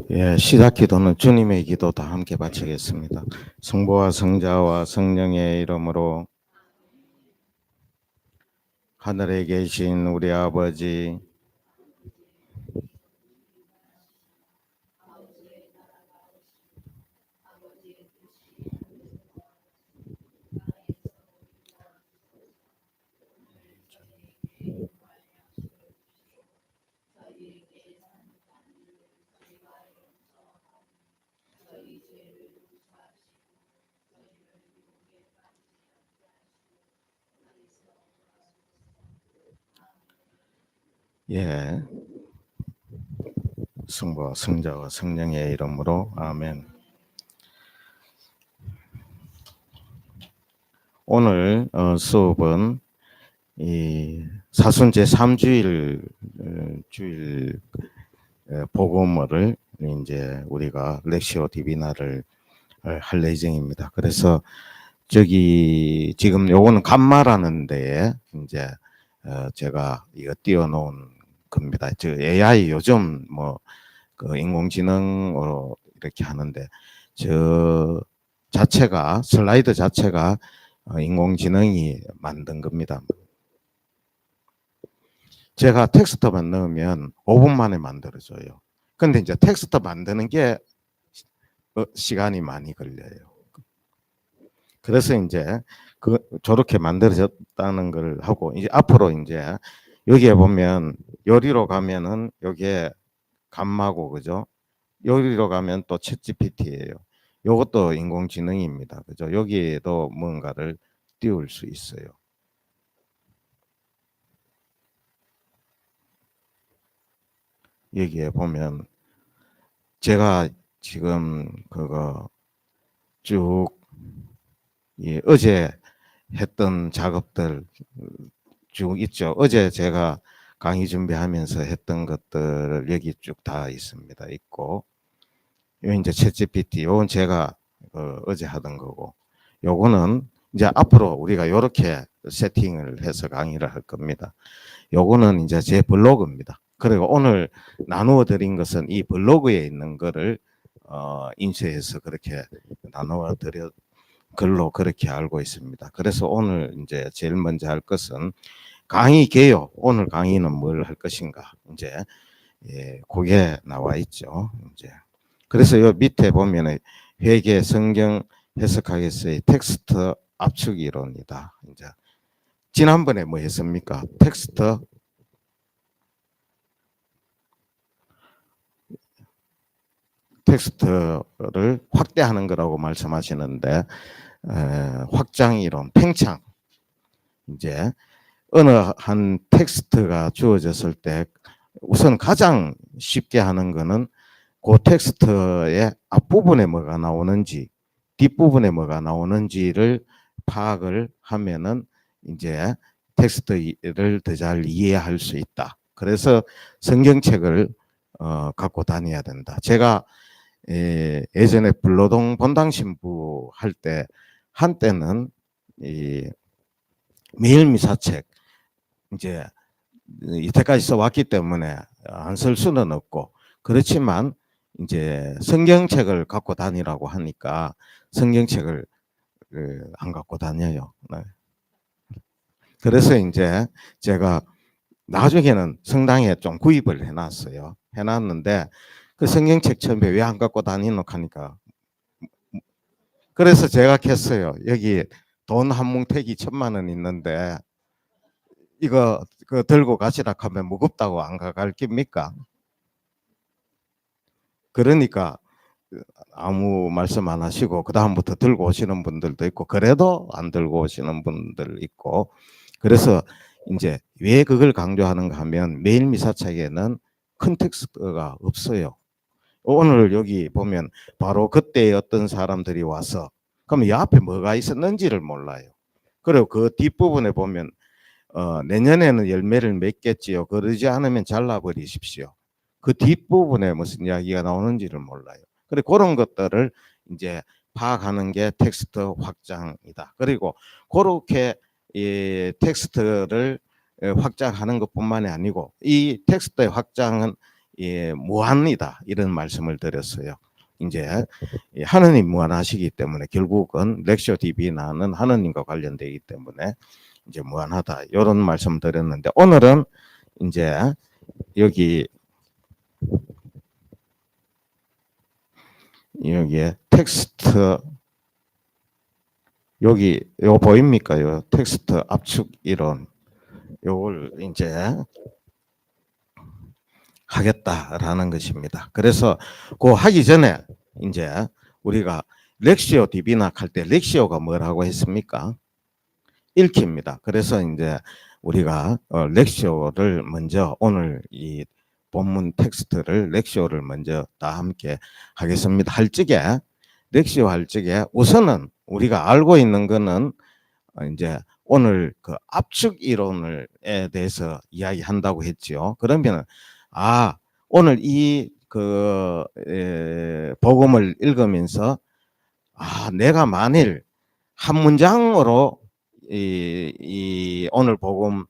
예, 시작 기도는 주님의 기도 다 함께 바치겠습니다. 성부와 성자와 성령의 이름으로. 하늘에 계신 우리 아버지, 예, 성부와 성자와 성령의 이름으로 아멘. 오늘 수업은 이 사순 제3주일 주일 복음을 이제 우리가 렉시오 디비나를 할 예정입니다. 그래서 저기 지금 요거는 감마라는 데에 이제 제가 이거 띄워놓은 겁니다. 저 AI 요즘 뭐 그 인공지능으로 이렇게 하는데 저 자체가 슬라이드 자체가 인공지능이 만든 겁니다. 제가 텍스트만 넣으면 5분 만에 만들어져요. 근데 이제 텍스트 만드는 게 시간이 많이 걸려요. 그래서 이제 저렇게 만들어졌다는 걸 하고, 이제 앞으로 이제 여기에 보면 요리로 가면은 여기에 감마고, 그죠? 요리로 가면 또 챗GPT예요. 요것도 인공지능입니다. 그죠? 여기에도 뭔가를 띄울 수 있어요. 여기에 보면 제가 지금 그거 쭉 어제 했던 작업들 쭉 있죠. 어제 제가 강의 준비하면서 했던 것들 여기 쭉 다 있습니다. 있고, 요 이제 챗GPT, 요건 제가 어제 하던 거고, 요거는 이제 앞으로 우리가 이렇게 세팅을 해서 강의를 할 겁니다. 요거는 이제 제 블로그입니다. 그리고 오늘 나누어 드린 것은 이 블로그에 있는 거를 인쇄해서 그렇게 나누어 드려 글로 그렇게 알고 있습니다. 그래서 오늘 이제 제일 먼저 할 것은 강의 개요. 오늘 강의는 뭘 할 것인가? 이제 그게 나와 있죠. 이제 그래서 요 밑에 보면은 회계 성경 해석하겠어요. 텍스트 압축 이론이다. 이제 지난번에 뭐 했습니까? 텍스트를 확대하는 거라고 말씀하시는데 확장 이론, 팽창. 이제 어느 한 텍스트가 주어졌을 때 우선 가장 쉽게 하는 거는 그 텍스트의 앞부분에 뭐가 나오는지 뒷부분에 뭐가 나오는지를 파악을 하면은 이제 텍스트를 더 잘 이해할 수 있다. 그래서 성경책을 갖고 다녀야 된다. 제가 예전에 불로동 본당 신부 할 때 한때는 이 매일미사책 이제 이때까지 써왔기 때문에 안 쓸 수는 없고, 그렇지만 이제 성경책을 갖고 다니라고 하니까 성경책을 안 갖고 다녀요. 네. 그래서 이제 제가 나중에는 성당에 좀 구입을 해놨어요. 해놨는데 그 성경책 처음에 왜 안 갖고 다니노 하니까, 그래서 제가 했어요. 여기 돈 한 뭉태기 1,000만 원 있는데 이거 들고 가시라 하면 무겁다고 안 가갈 깁니까? 그러니까 아무 말씀 안 하시고 그 다음부터 들고 오시는 분들도 있고, 그래도 안 들고 오시는 분들 있고. 그래서 이제 왜 그걸 강조하는가 하면 매일 미사책에는 컨텍스트가 없어요. 오늘 여기 보면 바로 그때 어떤 사람들이 와서, 그러면 이 앞에 뭐가 있었는지를 몰라요. 그리고 그 뒷부분에 보면 내년에는 열매를 맺겠지요. 그러지 않으면 잘라버리십시오. 그 뒷부분에 무슨 이야기가 나오는지를 몰라요. 그래 그런 것들을 이제 파악하는 게 텍스트 확장이다. 그리고 그렇게 이 텍스트를 확장하는 것뿐만이 아니고, 이 텍스트의 확장은 무한이다 이런 말씀을 드렸어요. 이제 하느님 무한하시기 때문에 결국은 렉시오 디비나는 하느님과 관련되기 때문에 이제 무한하다 이런 말씀 드렸는데 오늘은 이제 여기 여기에 텍스트 여기 요 보입니까? 요 텍스트 압축 이론 요걸 이제 하겠다라는 것입니다. 그래서 그 하기 전에 이제 우리가 렉시오 디비낙 할 때 렉시오가 뭐라고 했습니까? 읽힙니다. 그래서 이제 우리가 렉시오를 먼저 오늘 이 본문 텍스트를 렉시오를 먼저 다 함께 하겠습니다. 할 적에 렉시오 할 적에 우선은 우리가 알고 있는 거는 이제 오늘 그 압축 이론을에 대해서 이야기한다고 했죠. 그러면은 오늘 이 그 복음을 읽으면서 내가 만일 한 문장으로 이 오늘 복음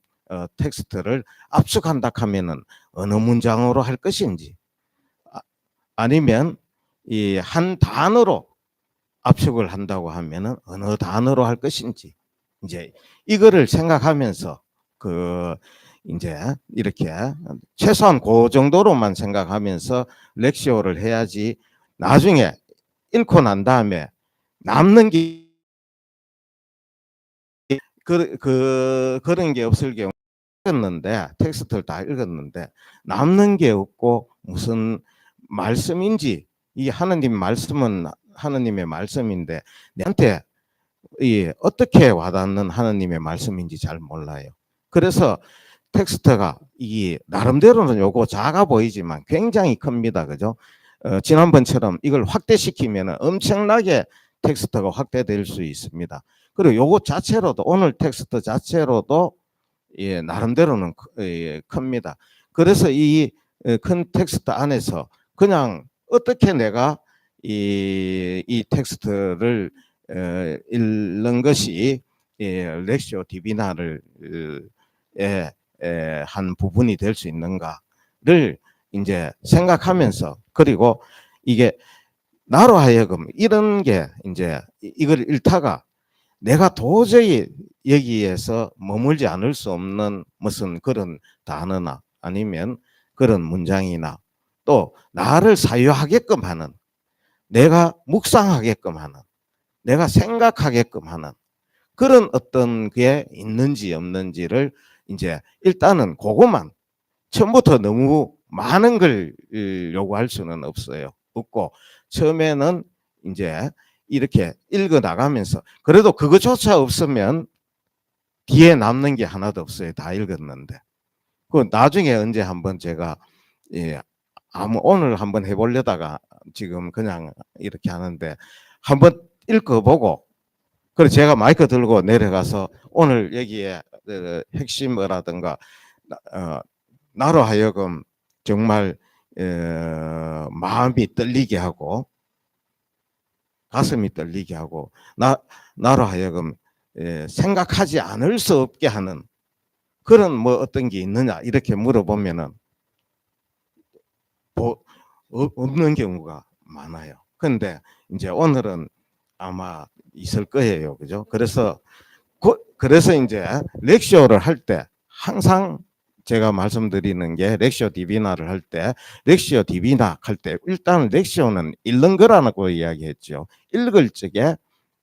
텍스트를 압축한다 하면은 어느 문장으로 할 것인지 아니면 이 한 단어로 압축을 한다고 하면은 어느 단어로 할 것인지 이제 이거를 생각하면서 그 이제 이렇게 최소한 그 정도로만 생각하면서 렉시오를 해야지 나중에 읽고 난 다음에 남는 게 그런 게 없을 경우 읽었는데 텍스트를 다 읽었는데 남는 게 없고 무슨 말씀인지 이 하느님 말씀은 하느님의 말씀인데 내한테 어떻게 와닿는 하느님의 말씀인지 잘 몰라요. 그래서 텍스트가 이 나름대로는 요거 작아 보이지만 굉장히 큽니다. 그죠? 지난번처럼 이걸 확대시키면 엄청나게 텍스트가 확대될 수 있습니다. 그리고 요거 자체로도 오늘 텍스트 자체로도 나름대로는 큽니다. 그래서 이 큰 텍스트 안에서 그냥 어떻게 내가 이 텍스트를 읽는 것이 렉시오 디비나를 한 부분이 될 수 있는가를 이제 생각하면서 그리고 이게 나로 하여금 이런 게 이제 이걸 읽다가 내가 도저히 여기에서 머물지 않을 수 없는 무슨 그런 단어나 아니면 그런 문장이나 또 나를 사유하게끔 하는 내가 묵상하게끔 하는 내가 생각하게끔 하는 그런 어떤 게 있는지 없는지를 이제 일단은 그것만 처음부터 너무 많은 걸 요구할 수는 없어요. 없고 처음에는 이제 이렇게 읽어 나가면서 그래도 그것조차 없으면 뒤에 남는 게 하나도 없어요. 다 읽었는데. 그 나중에 언제 한번 제가 예, 오늘 한번 해보려다가 지금 그냥 이렇게 하는데 한번 읽어보고 그리고 제가 마이크 들고 내려가서 오늘 여기에 핵심어라든가 나로 하여금 정말 마음이 떨리게 하고 가슴이 떨리게 하고 나로 하여금 생각하지 않을 수 없게 하는 그런 뭐 어떤 게 있느냐 이렇게 물어보면은 없는 경우가 많아요. 근데 이제 오늘은 아마 있을 거예요. 그죠? 그래서 이제 렉시오를 할 때 항상 제가 말씀드리는 게 렉시오 디비나를 할 때 렉시오 디비나 할 때 일단 렉시오는 읽는 거라고 이야기했죠. 읽을 적에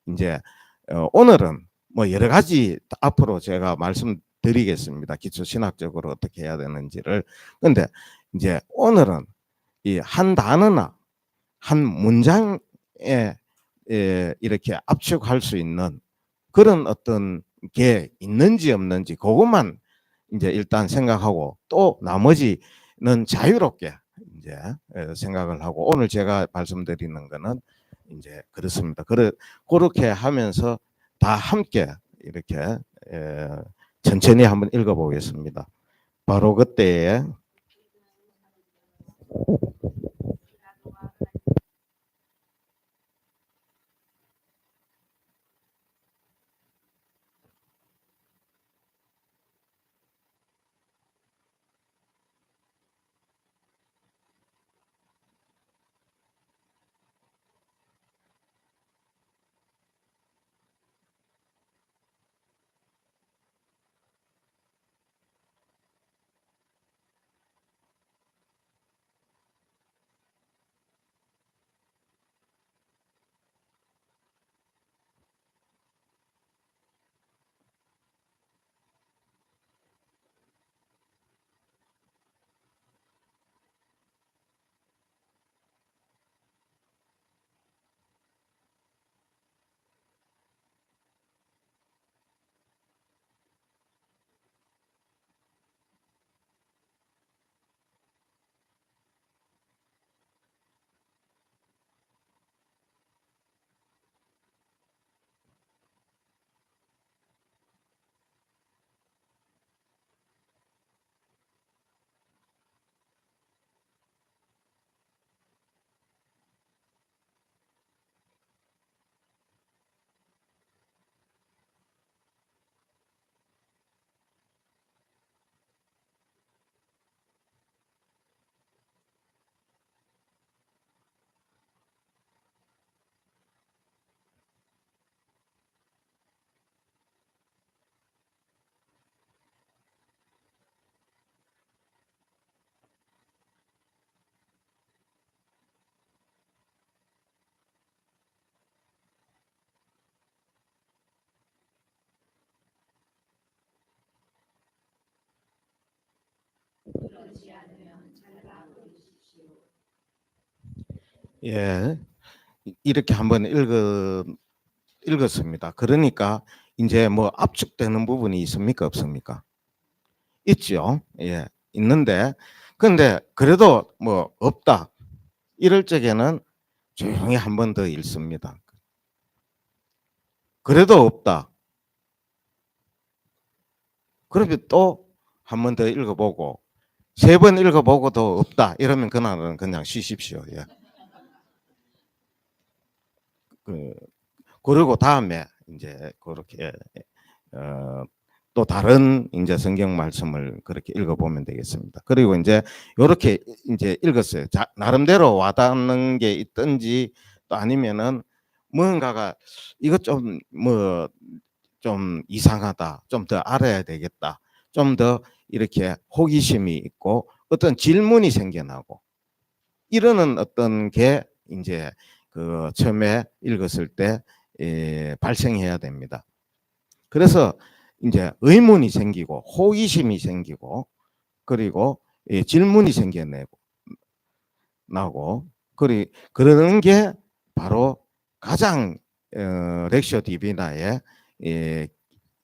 이제 오늘은 뭐 여러 가지 앞으로 제가 말씀드리겠습니다. 기초 신학적으로 어떻게 해야 되는지를. 근데 이제 오늘은 이 한 단어나 한 문장에 이렇게 압축할 수 있는 그런 어떤 게 있는지 없는지 그것만 이제 일단 생각하고 또 나머지는 자유롭게 이제 생각을 하고 오늘 제가 말씀드리는 거는 이제 그렇습니다. 그렇게 하면서 다 함께 이렇게 천천히 한번 읽어보겠습니다. 바로 그때에 예, 이렇게 한번 읽었습니다. 그러니까 이제 뭐 압축되는 부분이 있습니까? 없습니까? 있죠. 예, 있는데, 근데 그래도 뭐 없다. 이럴 적에는 조용히 한 번 더 읽습니다. 그래도 없다. 그러면 또 한 번 더 읽어보고, 세 번 읽어보고도 없다. 이러면 그날은 그냥 쉬십시오. 예. 그리고 다음에 이제 그렇게 어, 또 다른 이제 성경 말씀을 그렇게 읽어보면 되겠습니다. 그리고 이제 이렇게 이제 읽었어요. 나름대로 와닿는 게 있든지 또 아니면은 뭔가가 이것 좀 뭐 좀 이상하다, 좀 더 알아야 되겠다, 좀 더 이렇게 호기심이 있고 어떤 질문이 생겨나고 이러는 어떤 게 이제 그 처음에 읽었을 때 발생해야 됩니다. 그래서 이제 의문이 생기고 호기심이 생기고 그리고 질문이 생겨내고 나고 그러는 게 바로 가장 렉시오 디비나의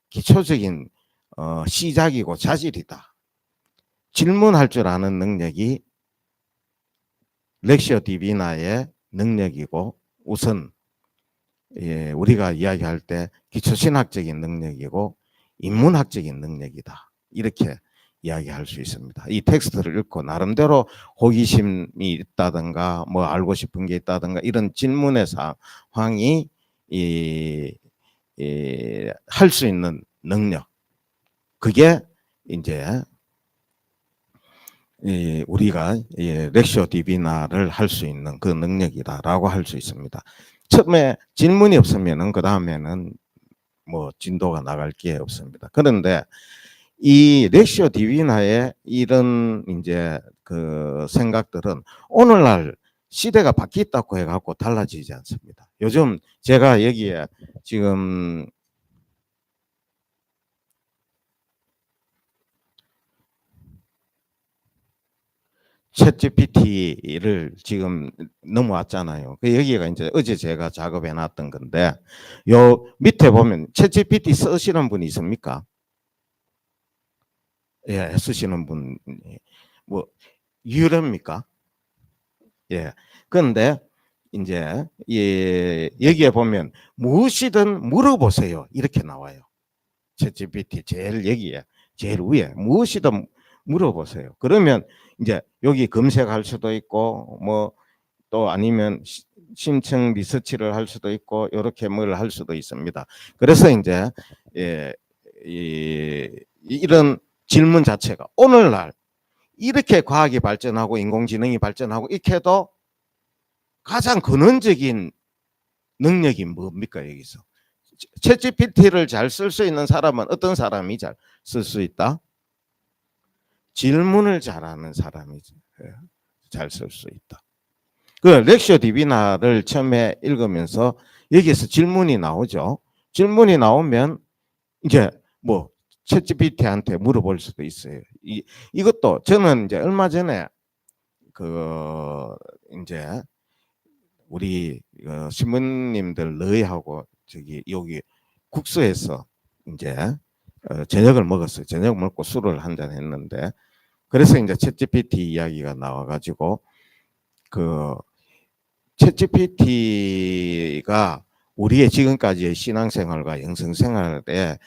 기초적인 시작이고 자질이다. 질문할 줄 아는 능력이 렉시오 디비나의 능력이고 우선 우리가 이야기할 때 기초신학적인 능력이고 인문학적인 능력이다. 이렇게 이야기할 수 있습니다. 이 텍스트를 읽고 나름대로 호기심이 있다든가 뭐 알고 싶은 게 있다든가 이런 질문의 상황이 할 수 있는 능력. 그게 이제 우리가 렉시오 디비나를 할 수 있는 그 능력이다라고 할 수 있습니다. 처음에 질문이 없으면은 그 다음에는 뭐 진도가 나갈 게 없습니다. 그런데 이 렉시오 디비나의 이런 이제 그 생각들은 오늘날 시대가 바뀌었다고 해갖고 달라지지 않습니다. 요즘 제가 여기에 지금 챗 GPT를 지금 넘어왔잖아요. 여기가 이제 어제 제가 작업해 놨던 건데 요 밑에 보면 챗 GPT 쓰시는 분이 있습니까? 예, 쓰시는 분 뭐 유료입니까? 예. 그런데 이제 여기에 보면 무엇이든 물어보세요. 이렇게 나와요. 챗 GPT 제일 여기에 제일 위에 무엇이든 물어보세요. 그러면 이제 여기 검색할 수도 있고 뭐 또 아니면 심층 리서치를 할 수도 있고 이렇게 뭘 할 수도 있습니다. 그래서 이제 예, 이런 질문 자체가 오늘날 이렇게 과학이 발전하고 인공지능이 발전하고 이렇게 해도 가장 근원적인 능력이 뭡니까 여기서? 챗GPT를 잘 쓸 수 있는 사람은 어떤 사람이 잘 쓸 수 있다? 질문을 잘하는 사람이 잘 쓸 수 있다. 그 렉시오 디비나를 처음에 읽으면서 여기에서 질문이 나오죠. 질문이 나오면 이제 뭐 챗GPT한테 물어볼 수도 있어요. 이것도 저는 이제 얼마 전에 그 이제 우리 신부님들 너희하고 저기 여기 국수에서 이제 저녁을 먹었어요. 저녁 먹고 술을 한잔 했는데 그래서 이제 챗GPT 이야기가 나와가지고 그 챗GPT가 우리의 지금까지의 신앙생활과 영성생활에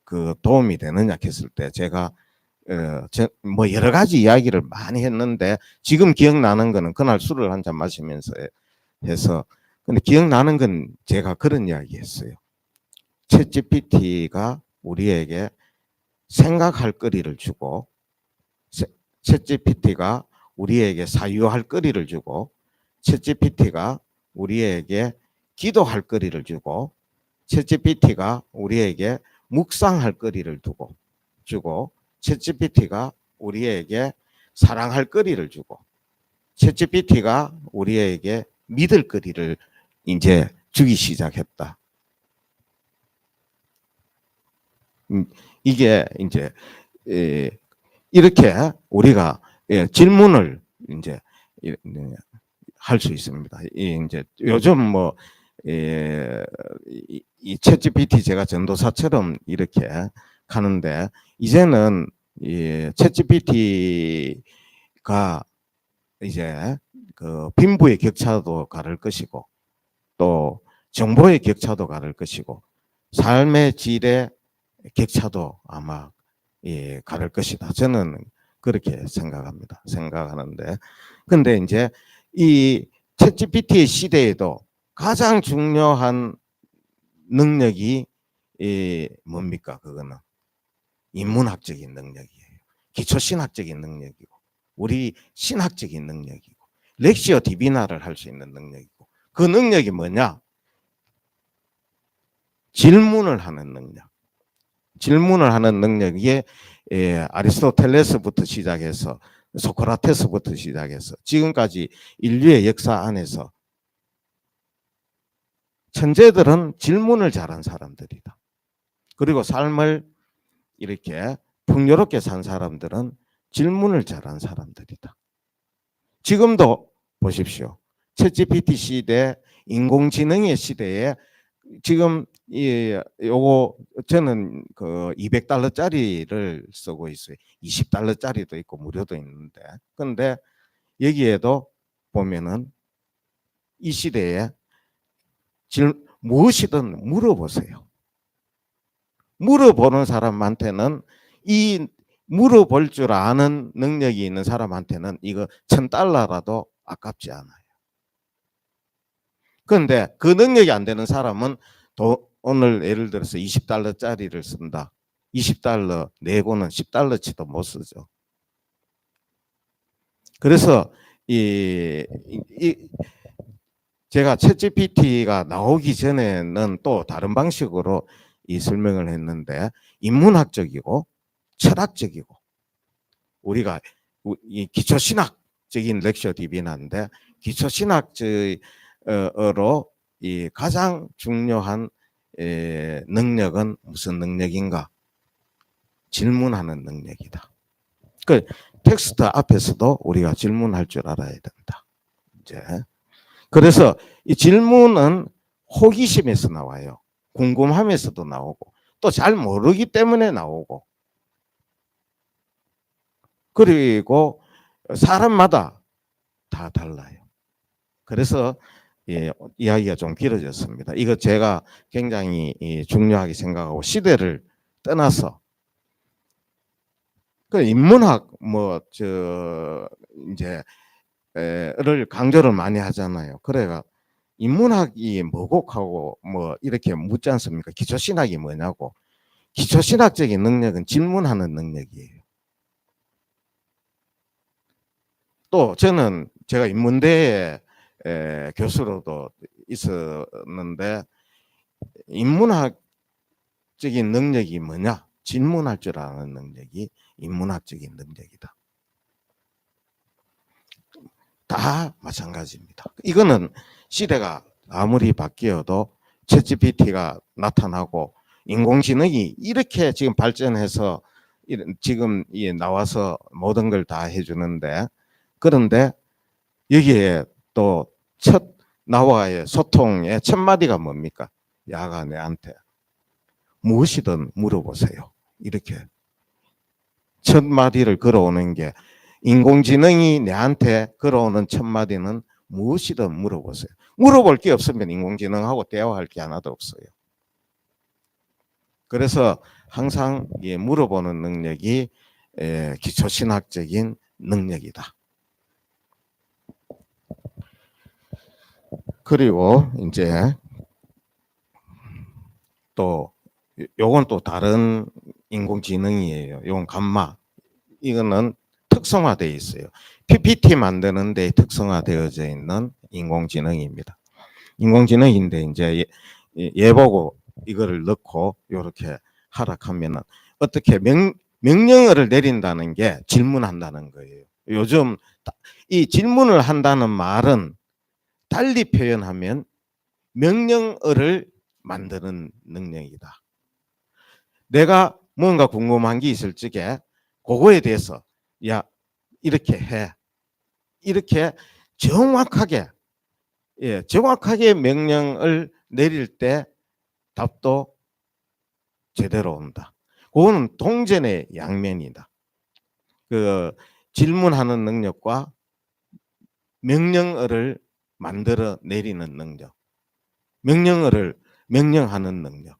그 도움이 되느냐 했을 때 제가 뭐 여러 가지 이야기를 많이 했는데 지금 기억나는 거는 그날 술을 한잔 마시면서 해서 근데 기억나는 건 제가 그런 이야기 했어요. 챗GPT가 우리에게 생각할 거리를 주고 챗GPT가 우리에게 사유할 거리를 주고 챗GPT가 우리에게 기도할 거리를 주고 챗GPT가 우리에게 묵상할 거리를 주고 챗GPT가 우리에게 사랑할 거리를 주고 챗GPT가 우리에게 믿을 거리를 이제 주기 시작했다. 이게 이제 이렇게 우리가 질문을 이제 할 수 있습니다. 이제 요즘 뭐 이 챗GPT 제가 전도사처럼 이렇게 하는데 이제는 이 챗GPT가 이제 그 빈부의 격차도 가를 것이고 또 정보의 격차도 가를 것이고 삶의 질의 격차도 아마 가를 것이다. 저는 그렇게 생각하는데 근데 이제 이 챗GPT의 시대에도 가장 중요한 능력이 뭡니까? 그거는 인문학적인 능력이에요. 기초신학적인 능력이고 우리 신학적인 능력이고 렉시오 디비나를 할 수 있는 능력이고 그 능력이 뭐냐? 질문을 하는 능력. 질문을 하는 능력이 아리스토텔레스부터 시작해서 소크라테스부터 시작해서 지금까지 인류의 역사 안에서 천재들은 질문을 잘한 사람들이다. 그리고 삶을 이렇게 풍요롭게 산 사람들은 질문을 잘한 사람들이다. 지금도 보십시오. 챗GPT 시대, 인공지능의 시대에 지금 요거 저는 그 200달러짜리를 쓰고 있어요. 20달러짜리도 있고 무료도 있는데. 근데 여기에도 보면은 이 시대에 무엇이든 물어보세요. 물어보는 사람한테는 이 물어볼 줄 아는 능력이 있는 사람한테는 이거 1000달러라도 아깝지 않아요. 그런데 그 능력이 안 되는 사람은 오늘 예를 들어서 20달러짜리를 쓴다. 20달러 내고는 10달러치도 못 쓰죠. 그래서 제가 챗GPT가 나오기 전에는 또 다른 방식으로 이 설명을 했는데 인문학적이고 철학적이고 우리가 이 기초신학적인 렉처 디비나인데 기초신학적으로 이 가장 중요한 능력은 무슨 능력인가? 질문하는 능력이다. 그 텍스트 앞에서도 우리가 질문할 줄 알아야 된다. 이제 그래서 이 질문은 호기심에서 나와요. 궁금함에서도 나오고 또 잘 모르기 때문에 나오고 그리고 사람마다 다 달라요. 그래서 이야기가 좀 길어졌습니다. 이거 제가 굉장히 중요하게 생각하고 시대를 떠나서 그 인문학 이제를 강조를 많이 하잖아요. 그래가 인문학이 뭐고 하고 뭐 이렇게 묻지 않습니까? 기초신학이 뭐냐고. 기초신학적인 능력은 질문하는 능력이에요. 또 저는 제가 인문대에 교수로도 있었는데 인문학적인 능력이 뭐냐? 질문할 줄 아는 능력이 인문학적인 능력이다. 다 마찬가지입니다. 이거는 시대가 아무리 바뀌어도 챗GPT가 나타나고 인공지능이 이렇게 지금 발전해서 지금 나와서 모든 걸 다 해주는데 그런데 여기에 또 첫 나와의 소통의 첫 마디가 뭡니까? 야가 내한테 무엇이든 물어보세요. 이렇게 첫 마디를 걸어오는 게 인공지능이 내한테 걸어오는 첫 마디는 무엇이든 물어보세요. 물어볼 게 없으면 인공지능하고 대화할 게 하나도 없어요. 그래서 항상 물어보는 능력이 기초신학적인 능력이다. 그리고 이제 또 요건 또 다른 인공지능이에요. 요건 감마. 이거는 특성화되어 있어요. PPT 만드는 데 특성화되어져 있는 인공지능입니다. 인공지능인데 이제 얘보고 이거를 넣고 이렇게 하락하면은 어떻게 명령어를 내린다는 게 질문한다는 거예요. 요즘 이 질문을 한다는 말은 달리 표현하면 명령어를 만드는 능력이다. 내가 뭔가 궁금한 게 있을 적에 그거에 대해서 야 이렇게 해 이렇게 정확하게 정확하게 명령을 내릴 때 답도 제대로 온다. 그거는 동전의 양면이다. 그 질문하는 능력과 명령어를 만들어 내리는 능력, 명령어를 명령하는 능력,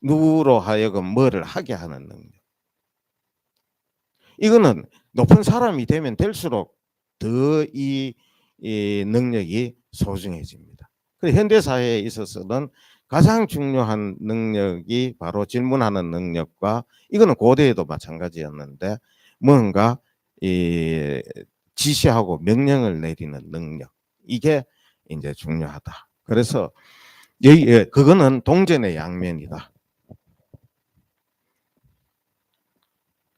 누구로 하여금 뭐를 하게 하는 능력. 이거는 높은 사람이 되면 될수록 더 이 능력이 소중해집니다. 그래서 현대 사회에 있어서는 가장 중요한 능력이 바로 질문하는 능력과 이거는 고대에도 마찬가지였는데 뭔가 이 지시하고 명령을 내리는 능력 이게 이제 중요하다. 그래서 여기 그거는 동전의 양면이다.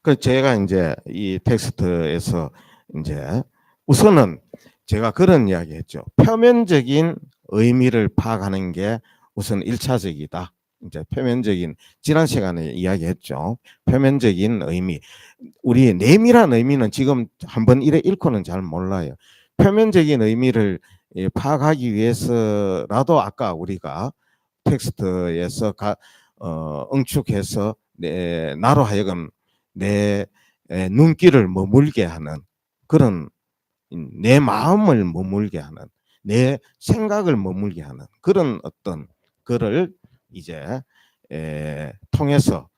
그 제가 이제 이 텍스트에서 이제 우선은 제가 그런 이야기 했죠. 표면적인 의미를 파악하는 게 우선 1차적이다. 이제 표면적인 지난 시간에 이야기했죠. 표면적인 의미. 우리 내밀한 의미는 지금 한번 이래 읽고는 잘 몰라요. 표면적인 의미를 파악하기 위해서라도 아까 우리가 텍스트에서 응축해서 나로 하여금 내 눈길을 머물게 하는 그런 내 마음을 머물게 하는 내 생각을 머물게 하는 그런 어떤 거를 이제 통해서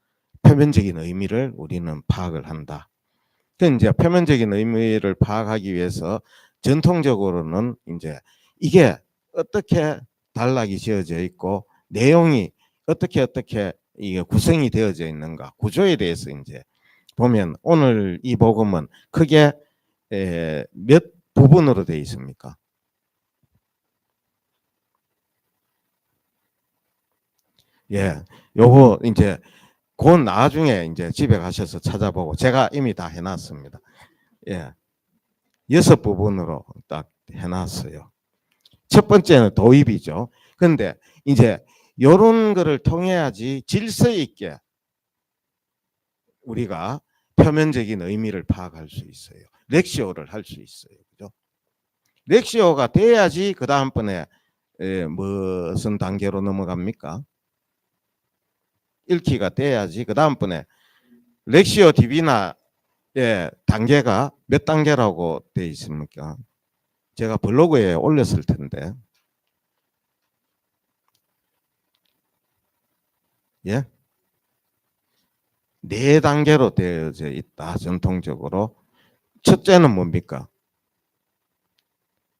표면적인 의미를 우리는 파악을 한다. 그 이제 표면적인 의미를 파악하기 위해서 전통적으로는 이제 이게 어떻게 단락이 지어져 있고 내용이 어떻게 이게 구성이 되어져 있는가 구조에 대해서 이제 보면 오늘 이 복음은 크게 몇 부분으로 되어 있습니까? 예, 요거 이제 곧 나중에 이제 집에 가셔서 찾아보고 제가 이미 다 해놨습니다. 예, 6부분으로 딱 해놨어요. 첫 번째는 도입이죠. 그런데 이제 요런 거를 통해야지 질서 있게 우리가 표면적인 의미를 파악할 수 있어요. 렉시오를 할 수 있어요. 그죠? 렉시오가 돼야지 그 다음번에 무슨 단계로 넘어갑니까? 읽기가 돼야지 그 다음번에 렉시오 디비나 단계가 몇 단계라고 돼 있습니까? 제가 블로그에 올렸을 텐데. 예? 4단계로 되어져 있다. 전통적으로. 첫째는 뭡니까?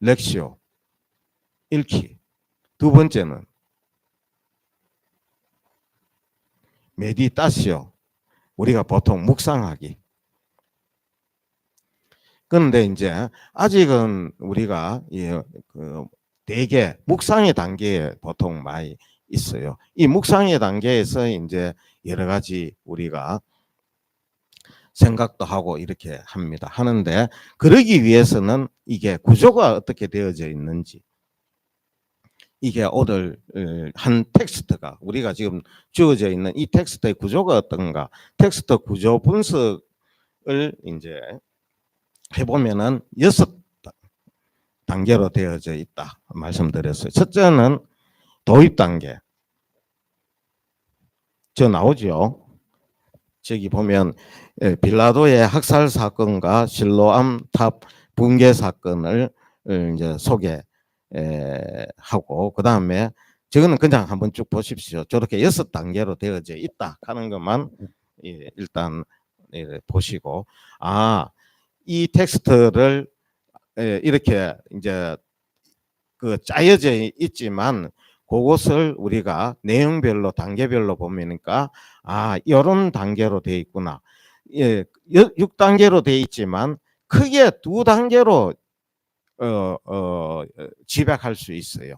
렉시오, 읽기. 두 번째는 메디타시오. 우리가 보통 묵상하기. 그런데 이제 아직은 우리가 대개 묵상의 단계에 보통 많이 있어요. 이 묵상의 단계에서 이제 여러 가지 우리가 생각도 하고 이렇게 합니다. 하는데 그러기 위해서는 이게 구조가 어떻게 되어져 있는지 이게 오늘 한 텍스트가 우리가 지금 주어져 있는 이 텍스트의 구조가 어떤가 텍스트 구조 분석을 이제 해보면은 6단계로 되어져 있다 말씀드렸어요. 첫째는 도입 단계. 저 나오죠. 저기 보면 빌라도의 학살 사건과 실로암 탑 붕괴 사건을 이제 소개하고 그 다음에 저거는 그냥 한번 쭉 보십시오. 저렇게 6단계로 되어져 있다 하는 것만 일단 보시고 이 텍스트를 이렇게 이제 짜여져 있지만 그것을 우리가 내용별로 단계별로 보니까 이런 단계로 돼 있구나. 6단계로 돼 있지만 크게 2단계로 집약할 수 있어요.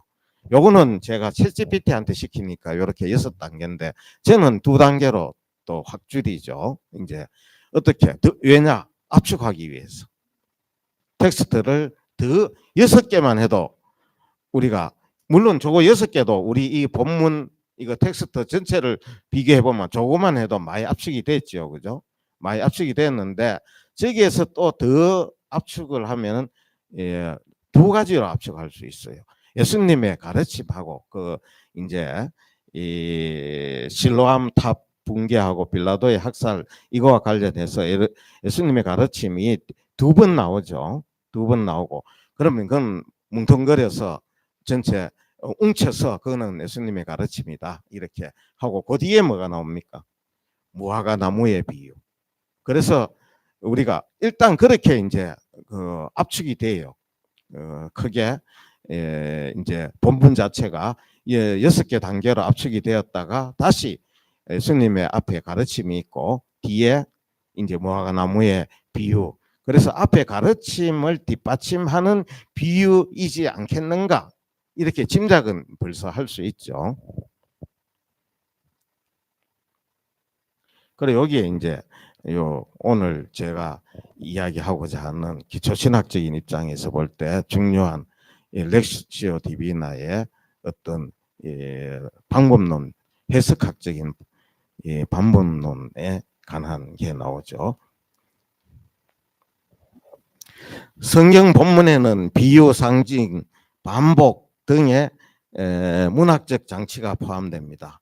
요거는 제가 챗GPT한테 시키니까 이렇게 6단계인데 저는 2단계로 또 확 줄이죠. 이제 어떻게 왜냐 압축하기 위해서 텍스트를 더 6개만 해도 우리가 물론 저거 6개도 우리 이 본문 이거 텍스트 전체를 비교해 보면 저거만 해도 많이 압축이 됐죠. 그죠? 많이 압축이 됐는데 저기에서 또 더 압축을 하면은 두 가지로 압축할 수 있어요. 예수님의 가르침하고 그 이제 이 실로암 탑 붕괴하고 빌라도의 학살 이거와 관련해서 예수님의 가르침이 두 번 나오죠. 두 번 나오고 그러면 그건 뭉텅거려서 전체 웅쳐서 그거는 예수님의 가르침이다 이렇게 하고 그 뒤에 뭐가 나옵니까? 무화과 나무의 비유. 그래서 우리가 일단 그렇게 이제 그 압축이 돼요. 크게 이제 본문 자체가 6개 단계로 압축이 되었다가 다시 예수님의 앞에 가르침이 있고 뒤에 이제 무화과 나무의 비유. 그래서 앞에 가르침을 뒷받침하는 비유이지 않겠는가 이렇게 짐작은 벌써 할 수 있죠. 그리고 여기에 이제 오늘 제가 이야기하고자 하는 기초신학적인 입장에서 볼 때 중요한 렉시오 디비나의 어떤 방법론, 해석학적인 방법론에 관한 게 나오죠. 성경 본문에는 비유, 상징, 반복 등의 문학적 장치가 포함됩니다.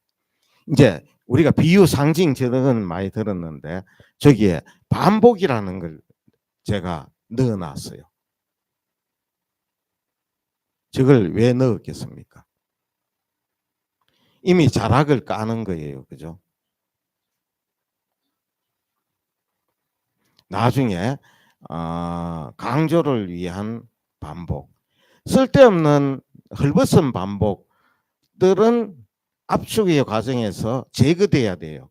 이제 우리가 비유, 상징 저런 많이 들었는데 저기에 반복이라는 걸 제가 넣어놨어요. 저걸 왜 넣었겠습니까? 이미 자락을 까는 거예요. 그죠? 나중에 강조를 위한 반복. 쓸데없는 헐벗은 반복들은 압축의 과정에서 제거돼야 돼요.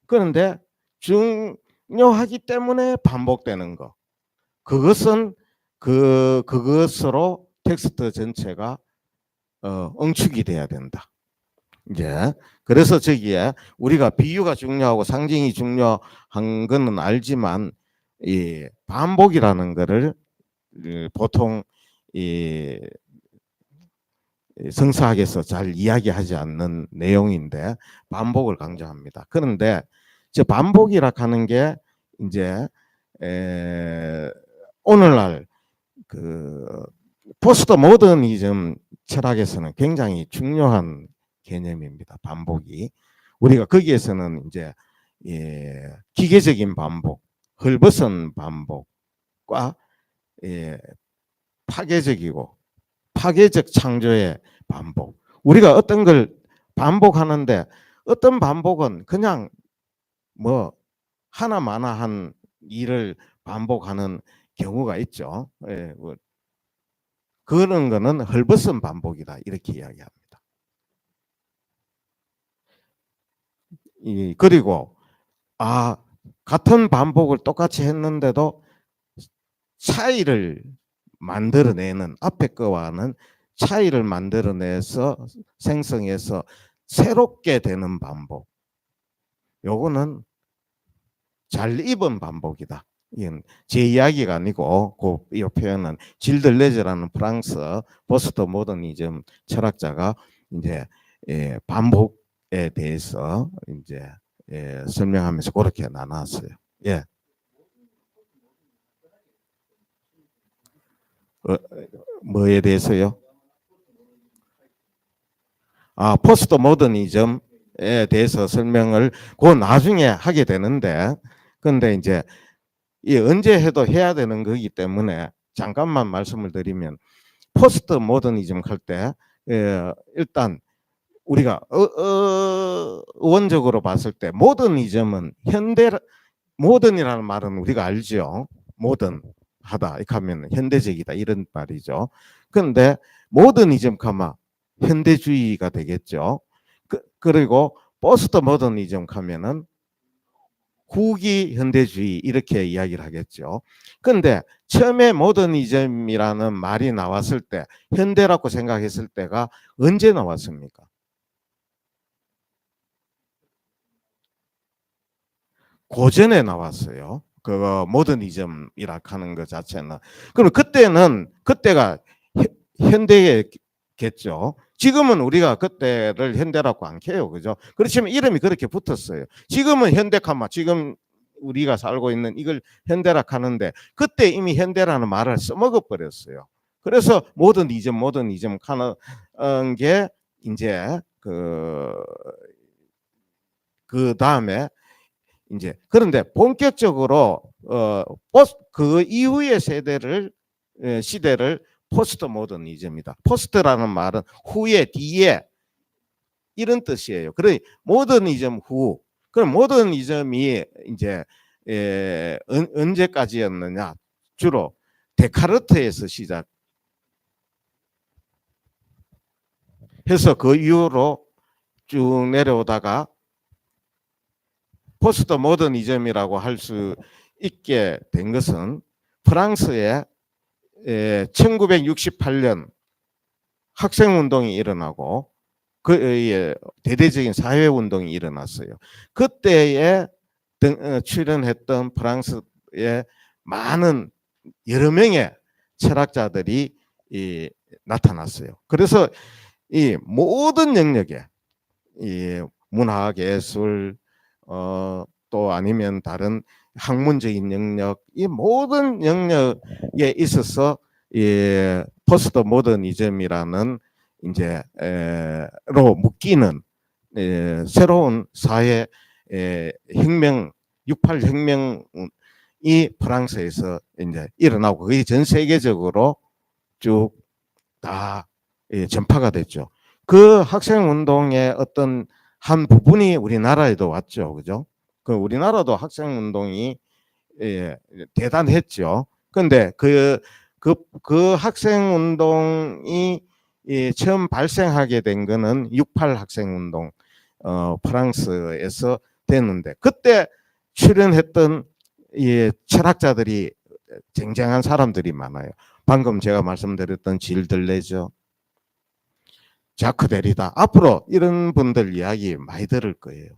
그런데 중요하기 때문에 반복되는 거. 그것은 그것으로 텍스트 전체가 응축이 돼야 된다. 이제 그래서 저기에 우리가 비유가 중요하고 상징이 중요한 거는 알지만 이 반복이라는 거를 보통 이 성서학에서 잘 이야기하지 않는 내용인데 반복을 강조합니다. 그런데 저 반복이라 하는 게 이제 오늘날 그 포스트 모더니즘 철학에서는 굉장히 중요한 개념입니다. 반복이 우리가 거기에서는 이제 기계적인 반복, 헐벗은 반복과 파괴적이고 파괴적 창조의 반복. 우리가 어떤 걸 반복하는데 어떤 반복은 그냥 뭐 하나마나한 일을 반복하는 경우가 있죠. 그런 거는 헐벗은 반복이다 이렇게 이야기합니다. 그리고 같은 반복을 똑같이 했는데도 차이를 만들어내는 앞에 거와는 차이를 만들어내서 생성해서 새롭게 되는 반복. 요거는 잘 입은 반복이다. 이건 제 이야기가 아니고 이 표현은 질들레즈라는 프랑스 포스트 모더니즘 철학자가 이제 반복에 대해서 이제 설명하면서 그렇게 나눴어요. 예. 뭐에 대해서요? 포스트 모더니즘에 대해서 설명을 그 나중에 하게 되는데 근데 이제 언제 해도 해야 되는 거기 때문에 잠깐만 말씀을 드리면 포스트 모더니즘 할 때 일단 우리가 원적으로 봤을 때 모더니즘은 모던이라는 말은 우리가 알죠. 모던하다 이렇게 하면 현대적이다 이런 말이죠. 그런데 모더니즘 하면 현대주의가 되겠죠. 그리고 포스트 모더니즘 하면은 후기 현대주의 이렇게 이야기를 하겠죠. 그런데 처음에 모더니즘이라는 말이 나왔을 때 현대라고 생각했을 때가 언제 나왔습니까? 고전에 나왔어요. 그 모더니즘이라 하는 것 자체는. 그럼 그때가 현대겠죠. 지금은 우리가 그때를 현대라고 안 해요. 그죠? 그렇지만 이름이 그렇게 붙었어요. 지금은 현대카마 지금 우리가 살고 있는 이걸 현대락 하는데 그때 이미 현대라는 말을 써먹어 버렸어요. 그래서 모더니즘 하는 게 이제 그 다음에 이제 그런데 본격적으로 그 이후의 시대를 포스트 모더니즘이다. 포스트라는 말은 후에 뒤에 이런 뜻이에요. 그래 모더니즘 후. 그럼 모더니즘이 이제 언제까지였느냐? 주로 데카르트에서 시작해서 그 이후로 쭉 내려오다가 포스트 모더니즘이라고 할 수 있게 된 것은 프랑스의 1968년 학생운동이 일어나고 그 대대적인 사회운동이 일어났어요. 그때에 출연했던 프랑스의 많은 여러 명의 철학자들이 나타났어요. 그래서 이 모든 영역에 이 문학, 예술, 또 아니면 다른 학문적인 영역, 이 모든 영역에 있어서 이 포스트 모더니즘이라는 이제 로 묶이는 새로운 사회 혁명, 68 혁명이 프랑스에서 이제 일어나고 그게 전 세계적으로 쭉 다 전파가 됐죠. 그 학생 운동의 어떤 한 부분이 우리나라에도 왔죠, 그죠? 그 우리나라도 학생 운동이 대단했죠. 그런데 그 학생 운동이 처음 발생하게 된 거는 68 학생 운동 프랑스에서 됐는데 그때 출연했던 철학자들이 쟁쟁한 사람들이 많아요. 방금 제가 말씀드렸던 질 들레죠, 자크 데리다, 앞으로 이런 분들 이야기 많이 들을 거예요.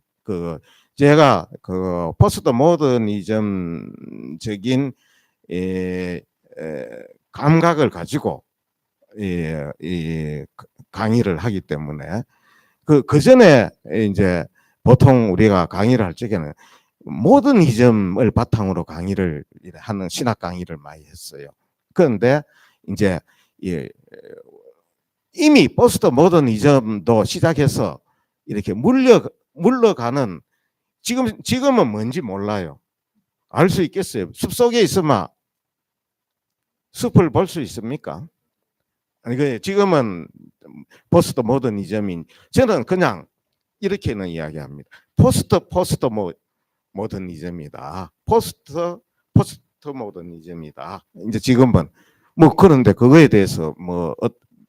제가 포스트 모더니즘적인 감각을 가지고 강의를 하기 때문에 그 전에 이제 보통 우리가 강의를 할 적에는 모더니즘을 바탕으로 강의를 하는 신학 강의를 많이 했어요. 그런데 이제 이미 포스트 모더니즘도 시작해서 이렇게 물러가는 지금은 뭔지 몰라요. 알 수 있겠어요? 숲속에 있으면 숲을 볼 수 있습니까? 아니, 지금은 포스트 모더니즘인, 저는 그냥 이렇게는 이야기합니다. 포스트 모더니즘이다. 포스트 모더니즘이다. 이제 지금은 그런데 그거에 대해서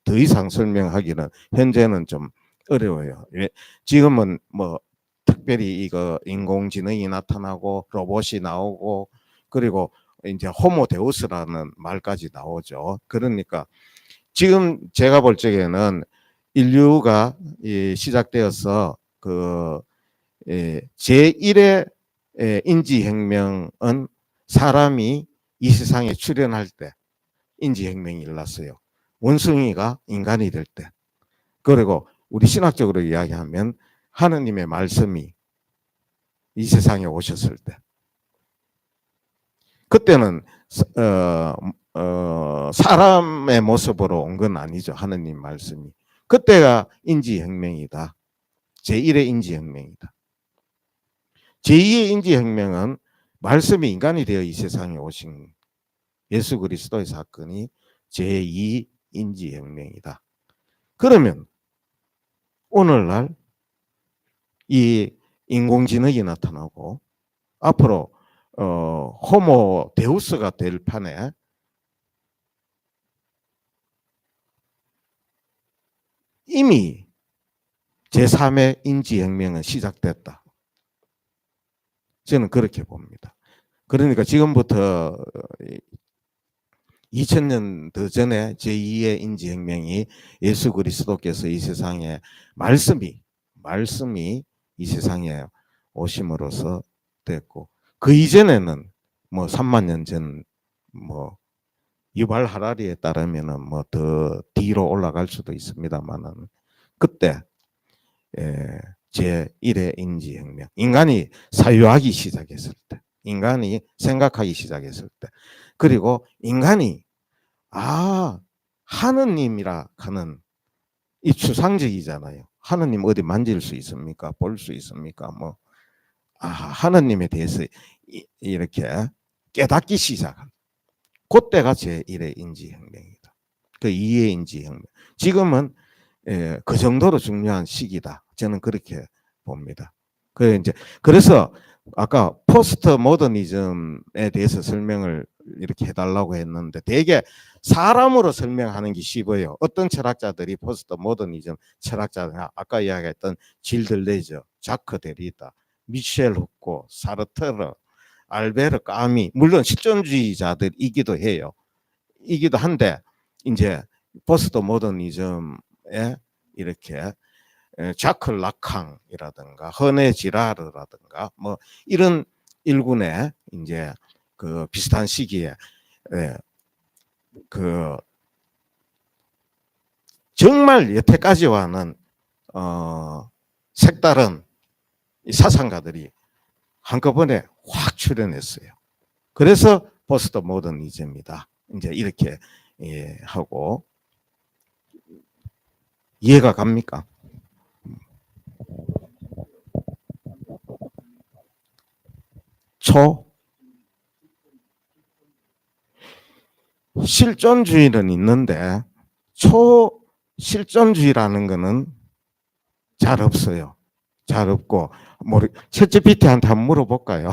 더 이상 설명하기는 현재는 좀 어려워요. 지금은 특별히 이거 인공지능이 나타나고 로봇이 나오고 그리고 이제 호모 데우스라는 말까지 나오죠. 그러니까 지금 제가 볼 적에는 인류가 시작되어서 제1의 인지혁명은 사람이 이 세상에 출현할 때 인지혁명이 일어났어요. 원숭이가 인간이 될 때. 그리고 우리 신학적으로 이야기하면 하느님의 말씀이 이 세상에 오셨을 때. 그때는 사람의 모습으로 온 건 아니죠. 하느님 말씀이. 그때가 인지혁명이다. 제1의 인지혁명이다. 제2의 인지혁명은 말씀이 인간이 되어 이 세상에 오신 예수 그리스도의 사건이 제2 인지혁명이다. 그러면 오늘날 이 인공지능이 나타나고 앞으로 호모 데우스가 될 판에 이미 제3의 인지혁명은 시작됐다. 저는 그렇게 봅니다. 그러니까 지금부터 2000년 더 전에 제2의 인지혁명이 예수 그리스도께서 이 세상에 말씀이 이 세상에 오심으로써 됐고 그 이전에는 3만 년 전 유발 하라리에 따르면은 더 뒤로 올라갈 수도 있습니다만은 그때 제1의 인지혁명 인간이 사유하기 시작했을 때 인간이 생각하기 시작했을 때. 그리고 인간이 하느님이라 하는 이 추상적이잖아요. 하느님 어디 만질 수 있습니까? 볼 수 있습니까? 뭐 하느님에 대해서 이렇게 깨닫기 시작한 그때가 제1의 인지혁명이다. 그 2의 인지혁명. 지금은 그 정도로 중요한 시기다. 저는 그렇게 봅니다. 그래서 아까 포스트 모더니즘에 대해서 설명을 이렇게 해달라고 했는데 되게 사람으로 설명하는 게 쉬워요. 어떤 철학자들이 포스트 모더니즘 철학자들, 아까 이야기했던 질 들레저, 자크 데리다, 미셸 후코, 사르트르, 알베르 까미, 물론 실존주의자들이기도 해요. 이기도 한데 이제 포스트 모더니즘에 이렇게 자크 라캉이라든가 허네 지라르라든가 뭐 이런 일군의 이제 그 비슷한 시기에 그 정말 여태까지와는 색다른 사상가들이 한꺼번에 확 출연했어요. 그래서 포스트 모더니즘이다. 이제 이렇게 하고 이해가 갑니까? 실존주의는 있는데 초실존주의라는 거는 잘 없어요. 잘 없고 챗GPT한테 한번 물어볼까요?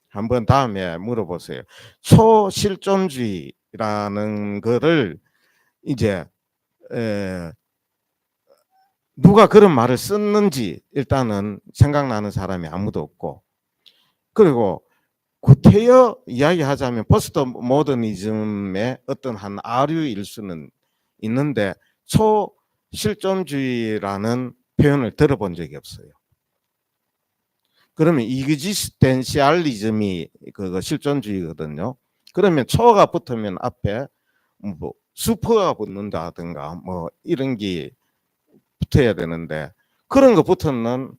한번 다음에 물어보세요. 초실존주의라는 거를 이제 누가 그런 말을 썼는지 일단은 생각나는 사람이 아무도 없고, 그리고 구태여 이야기하자면 포스트 모더니즘의 어떤 한 아류일 수는 있는데 초실존주의라는 표현을 들어본 적이 없어요. 그러면 이그지스텐시알리즘이 그 실존주의거든요. 그러면 초가 붙으면 앞에 뭐 슈퍼가 붙는다든가 뭐 이런 게 붙어야 되는데 그런 거 붙는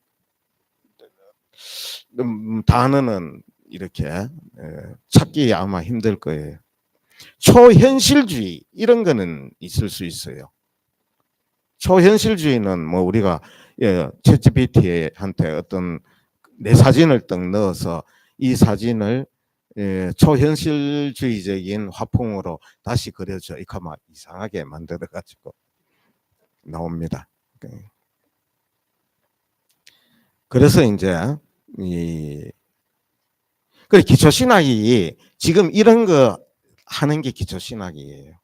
단어는 이렇게 찾기 아마 힘들 거예요. 초현실주의 이런 거는 있을 수 있어요. 초현실주의는 뭐 우리가 챗GPT한테 어떤 내 사진을 딱 넣어서 이 사진을 초현실주의적인 화풍으로 다시 그려줘 이렇게 막 이상하게 만들어 가지고 나옵니다. 그래서 이제 그 기초신학이 지금 이런 거 하는 게 기초신학이에요.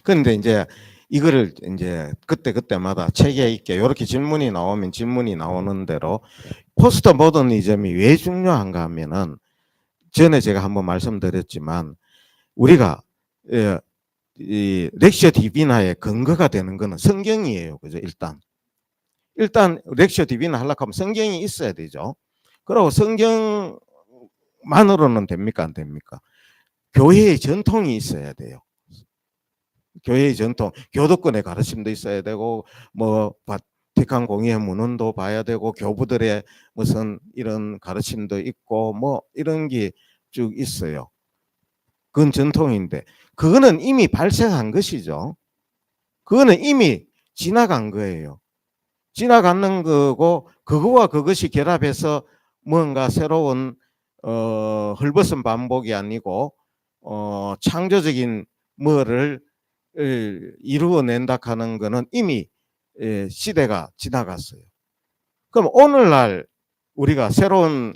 그런데 이제 이거를 이제 그때마다 체계 있게 이렇게 질문이 나오면 질문이 나오는 대로 포스트 모더니즘이 왜 중요한가 하면은 전에 제가 한번 말씀드렸지만 우리가 이 렉시오 디비나의 근거가 되는 거는 성경이에요. 그죠? 일단 렉시오 디비나 하려고 하면 성경이 있어야 되죠. 그리고 성경만으로는 됩니까? 안 됩니까? 교회의 전통이 있어야 돼요. 교회의 전통, 교도권의 가르침도 있어야 되고 뭐 바티칸 공의회 문헌도 봐야 되고 교부들의 무슨 이런 가르침도 있고 뭐 이런 게 쭉 있어요. 그건 전통인데 그거는 이미 발생한 것이죠. 그거는 이미 지나간 거예요. 지나가는 거고 그거와 그것이 결합해서 뭔가 새로운 헐벗은 반복이 아니고 창조적인 뭐를 이루어낸다 하는 거는 이미 시대가 지나갔어요. 그럼 오늘날 우리가 새로운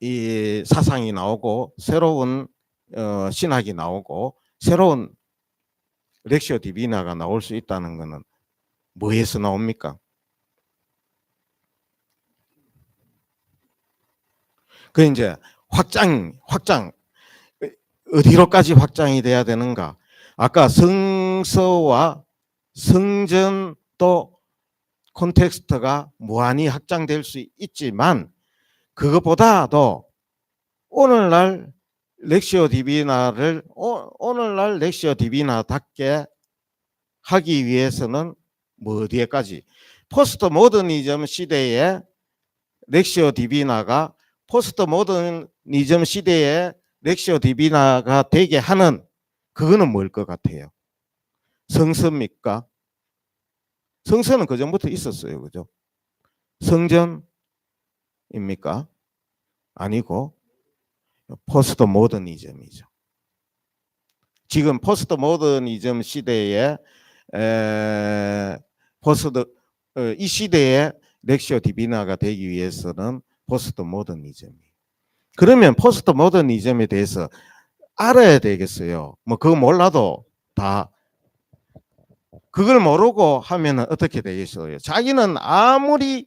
이 사상이 나오고 새로운 신학이 나오고 새로운 렉시오 디비나가 나올 수 있다는 것은 뭐에서 나옵니까? 그 이제 확장 어디로까지 확장이 돼야 되는가? 아까 성서와 성전도 콘텍스트가 무한히 확장될 수 있지만 그것보다도 오늘날 렉시오 디비나를 오늘날 렉시오 디비나답게 하기 위해서는 뭐 어디에까지 포스트 모더니즘 시대에 렉시오 디비나가 포스트 모더니즘 시대에 렉시오 디비나가 되게 하는 그거는 뭘 것 같아요? 성서입니까? 성서는 그 전부터 있었어요. 그죠? 성전입니까? 아니고 포스트 모더니즘이죠. 지금 포스트 모더니즘 시대에 이 시대에 렉시오 디비나가 되기 위해서는 포스트 모더니즘이. 그러면 포스트 모더니즘에 대해서 알아야 되겠어요. 뭐 그거 몰라도 다 그걸 모르고 하면은 어떻게 되겠어요? 자기는 아무리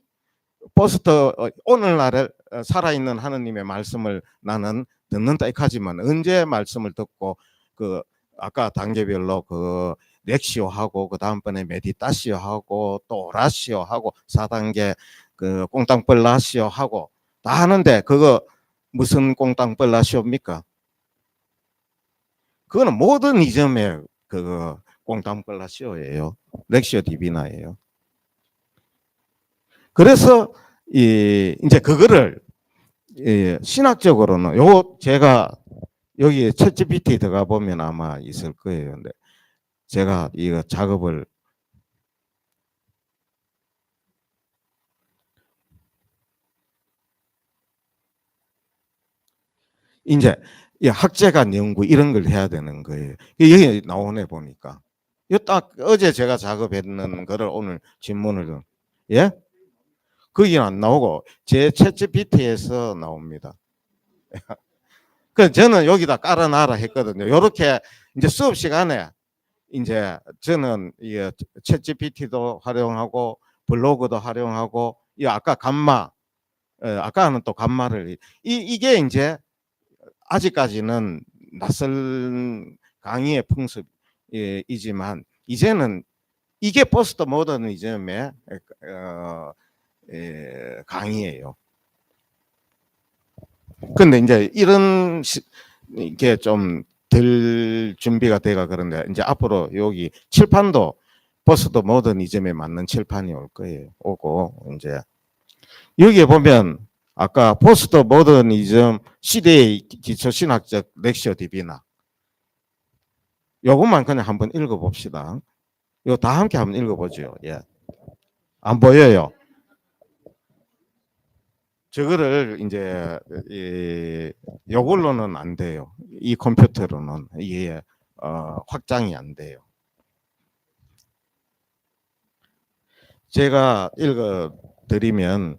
포스트 오늘날에 살아있는 하느님의 말씀을 나는 듣는다 하지만 언제 말씀을 듣고 그 아까 단계별로 그 렉시오 하고 그 다음번에 메디타시오 하고 또 오라시오 하고 4단계 그 꽁땅벌라시오 하고 다 하는데 그거 무슨 꽁땅벌라시오입니까? 그거는 모더니즘의 그 꽁땅벌라시오예요. 렉시오 디비나예요. 그래서 이제 그거를 신학적으로는 요 제가 여기 챗GPT 들어가 보면 아마 있을 거예요. 근데 제가 이거 작업을 이제 학제간 연구 이런 걸 해야 되는 거예요. 여기 나오네 보니까. 이 딱 어제 제가 작업했는 거를 오늘 질문을 예? 거기는 안 나오고 제 챗GPT에서 나옵니다. 그 저는 여기다 깔아놔라 했거든요. 이렇게 이제 수업 시간에 이제 저는 이 챗GPT도 활용하고 블로그도 활용하고 이 아까 감마 아까는 또 감마를 이게 이제 아직까지는 낯선 강의의 풍습이지만 이제는 이게 포스트 모더니즘의 강의예요. 근데 이제 이런 이게 좀 덜 준비가 돼가 그런데 이제 앞으로 여기 칠판도 포스트 모더니즘에 맞는 칠판이 올 거예요. 오고 이제 여기에 보면 아까 포스트 모더니즘 시대의 기초 신학적 렉시오 디비나 요것만 그냥 한번 읽어봅시다. 요 다 함께 한번 읽어보죠. 예. 안 보여요. 저거를 이제 요걸로는 안 돼요. 이 컴퓨터로는 이게 확장이 안 돼요. 제가 읽어 드리면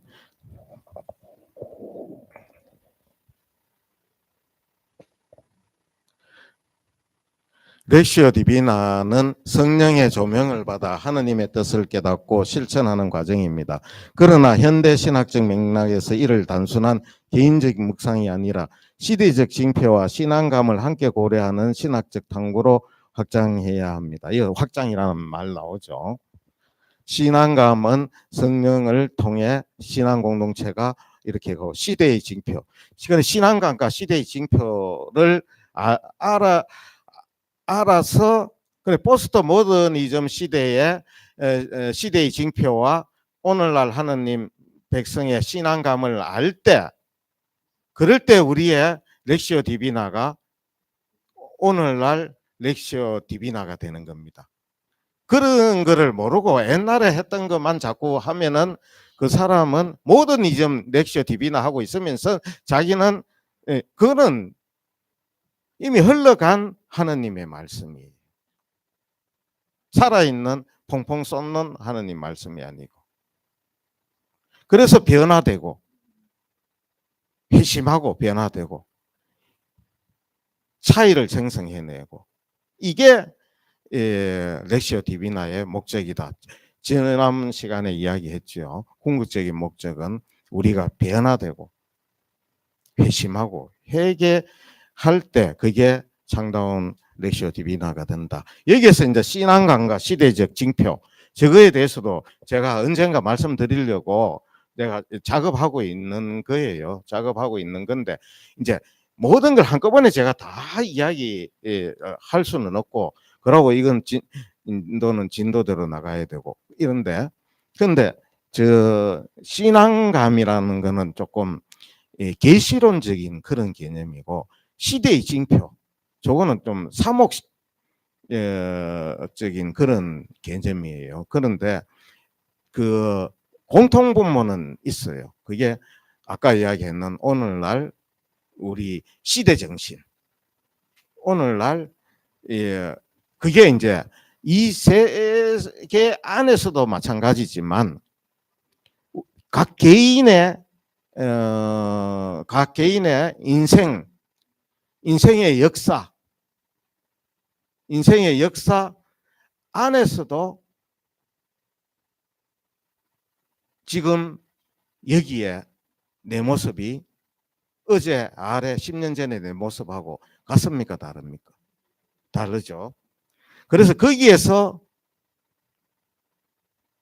렉시오 디비나는 성령의 조명을 받아 하느님의 뜻을 깨닫고 실천하는 과정입니다. 그러나 현대 신학적 맥락에서 이를 단순한 개인적 묵상이 아니라 시대적 징표와 신앙감을 함께 고려하는 신학적 탐구로 확장해야 합니다. 이 확장이라는 말 나오죠. 신앙감은 성령을 통해 신앙 공동체가 이렇게 그 시대의 징표. 신앙감과 시대의 징표를 알아서 그래 포스트 모더니즘 시대의 시대의 징표와 오늘날 하느님 백성의 신앙감을 알 때 그럴 때 우리의 렉시오 디비나가 오늘날 렉시오 디비나가 되는 겁니다. 그런 거를 모르고 옛날에 했던 것만 자꾸 하면은 그 사람은 모더니즘 렉시오 디비나 하고 있으면서 자기는 그거는 이미 흘러간 하느님의 말씀이에요. 살아있는 퐁퐁 쏟는 하느님 말씀이 아니고 그래서 변화되고 회심하고 변화되고 차이를 생성해내고 이게 렉시오 디비나의 목적이다. 지난 시간에 이야기했죠. 궁극적인 목적은 우리가 변화되고 회심하고 회개할 때 그게 참다운 렉시오 디비나가 된다. 여기에서 이제 신앙감과 시대적 징표 저거에 대해서도 제가 언젠가 말씀드리려고 내가 작업하고 있는 거예요. 작업하고 있는 건데 이제 모든 걸 한꺼번에 제가 다 이야기할 수는 없고 그러고 이건 인도는 진도대로 나가야 되고 이런데 근데 저 신앙감이라는 거는 조금 계시론적인 그런 개념이고, 시대의 징표, 저거는 좀 사목적인 그런 개념이에요. 그런데 그 공통분모는 있어요. 그게 아까 이야기했는 오늘날 우리 시대 정신, 오늘날 그게 이제 이 세계 안에서도 마찬가지지만 각 개인의 각 개인의 인생의 역사 안에서도 지금 여기에 내 모습이 어제 아래 10년 전에 내 모습하고 같습니까? 다릅니까? 다르죠. 그래서 거기에서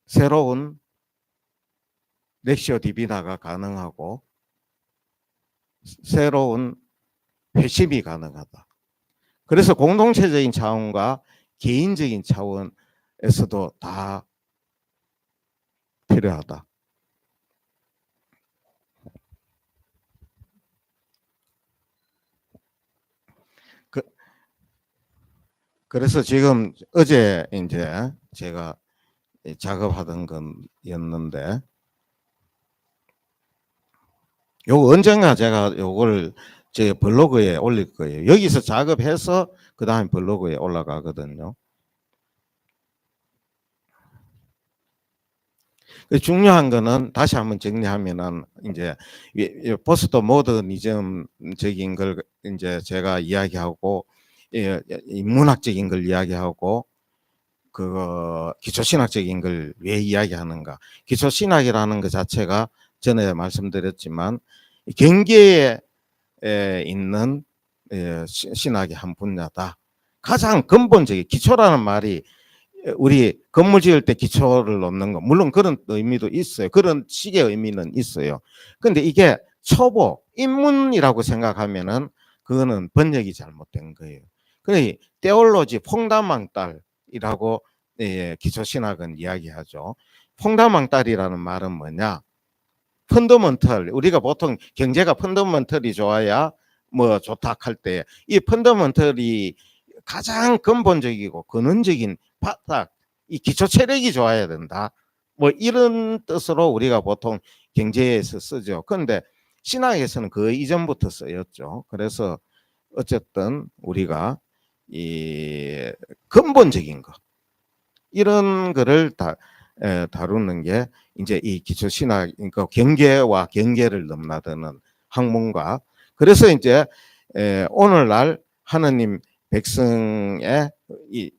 새로운 렉시오 디비나가 가능하고 새로운 회심이 가능하다. 그래서 공동체적인 차원과 개인적인 차원에서도 다 필요하다. 그래서 지금 어제 이제 제가 작업하던 건였는데, 요거 언젠가 제가 요걸 제 블로그에 올릴 거예요. 여기서 작업해서 그 다음에 블로그에 올라가거든요. 중요한 거는 다시 한번 정리하면은 이제 포스트 모더니즘적인 걸 이제 제가 이야기하고, 문학적인 걸 이야기하고, 그 기초신학적인 걸 왜 이야기하는가. 기초신학이라는 것 자체가 전에 말씀드렸지만 경계에 있는 신학의 한 분야다. 가장 근본적인 기초라는 말이, 우리 건물 지을 때 기초를 놓는 거, 물론 그런 의미도 있어요. 그런 식의 의미는 있어요. 근데 이게 초보 입문이라고 생각하면은 그거는 번역이 잘못된 거예요. 그래, 테올로지 퐁다망딸이라고 기초신학은 이야기하죠. 퐁다망딸이라는 말은 뭐냐? 펀더먼털, 우리가 보통 경제가 펀더먼털이 좋아야 뭐 좋다 할 때, 이 펀더먼털이 가장 근본적이고 근원적인 바닥, 이 기초 체력이 좋아야 된다. 뭐 이런 뜻으로 우리가 보통 경제에서 쓰죠. 그런데 신학에서는 그 이전부터 쓰였죠. 그래서 어쨌든 우리가 이 근본적인 거, 이런 거를 다루는 게 이제 이 기초 신학, 그러니까 경계와 경계를 넘나드는 학문과, 그래서 이제 오늘날 하느님 백성의 이